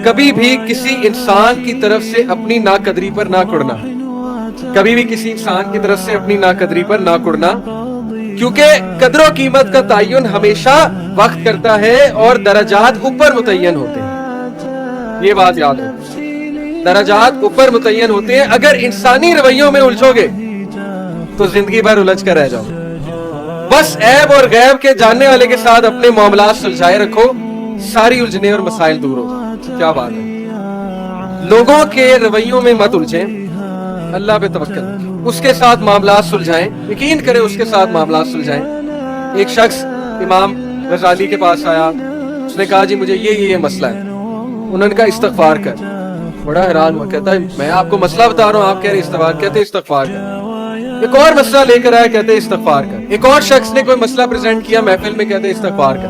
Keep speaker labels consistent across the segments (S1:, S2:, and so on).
S1: کبھی بھی کسی انسان کی طرف سے اپنی ناقدری پر نہ کڑنا، کبھی بھی کسی انسان کی طرف سے اپنی ناقدری پر نہ کڑنا، کیونکہ قدر و قیمت کا تعین ہمیشہ وقت کرتا ہے اور درجات اوپر متعین ہوتے ہیں۔ یہ بات یاد ہے، درجات اوپر متعین ہوتے ہیں۔ اگر انسانی رویوں میں الجھو گے تو زندگی بھر الجھ کر رہ جاؤ۔ بس عیب اور غیب کے جاننے والے کے ساتھ اپنے معاملات سلجھائے رکھو، ساری الجھنے اور مسائل دور ہو۔ کیا بات ہے، لوگوں کے رویوں میں مت الجھیں، اللہ پہ توکل، اس کے ساتھ معاملات سلجھائیں، یقین کریں اس کے ساتھ معاملات سلجھائیں۔ ایک شخص امام غزالی کے پاس آیا، اس نے کہا جی مجھے یہ مسئلہ ہے۔ انہوں نے کہا استغفار کر۔ بڑا حیران ہوا، کہتا ہے میں آپ کو مسئلہ بتا رہا ہوں، آپ کہہ رہے استغفار، کہتے استغفار کر۔ ایک اور مسئلہ لے کر آیا، کہتے استغفار کر۔ ایک اور شخص نے کوئی مسئلہ پریزنٹ کیا محفل میں، کہتے استغفار کر۔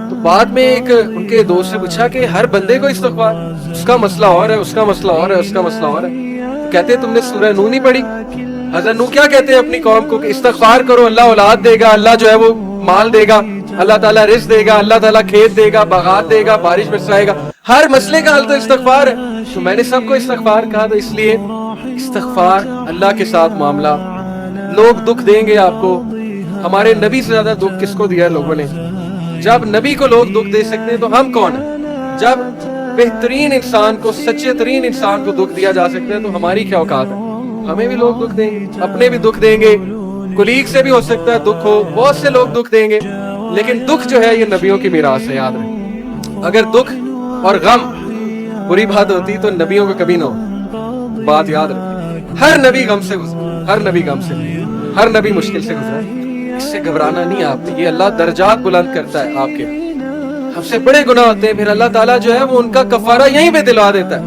S1: تو بعد میں ایک ان کے دوست سے پوچھا کہ ہر بندے کو استغفار، اس کا مسئلہ اور ہے، اس کا مسئلہ اور ہے، اس کا مسئلہ اور ہے۔ کہتے تم نے سورہ نوح نہیں پڑھی؟ حضرت نوح کیا کہتے ہیں اپنی قوم کو کہ استغفار کرو، اللہ اولاد دے گا، اللہ جو ہے وہ مال دے گا، اللہ تعالیٰ رزق دے گا، اللہ تعالیٰ کھیت دے گا، باغات دے گا، بارش برسائے گا۔ ہر مسئلے کا حل تو استغفار ہے۔ تو میں نے سب کو استغفار کہا، تو اس لیے استغفار، اللہ کے ساتھ معاملہ۔ لوگ دکھ دیں گے آپ کو، ہمارے نبی سے زیادہ دکھ کس کو دیا ہے لوگوں نے؟ جب نبی کو لوگ دکھ دے سکتے ہیں تو ہم کون ہیں؟ جب بہترین انسان کو، سچے ترین انسان کو دکھ دیا جا سکتا ہے تو ہماری کیا اوقات ہے؟ ہمیں بھی لوگ دکھ دیں گے، اپنے بھی دکھ دیں گے، کلیگ سے بھی ہو سکتا ہے دکھ ہو، بہت سے لوگ دکھ دیں گے، لیکن دکھ جو ہے یہ نبیوں کی میراث ہے، یاد رکھیں۔ اگر دکھ اور غم بری بات ہوتی تو نبیوں کو کبھی نہ ہو، بات یاد رکھیں۔ ہر نبی غم سے گزرا، ہر نبی غم سے، ہر نبی مشکل سے گزرا، اس سے گھبرانا نہیں آپ نے، یہ اللہ درجات بلند کرتا ہے آپ کے۔ ہم سے بڑے گناہ ہوتے ہیں، پھر اللہ تعالیٰ جو ہے وہ ان کا کفارہ یہیں پہ دلوا دیتا ہے۔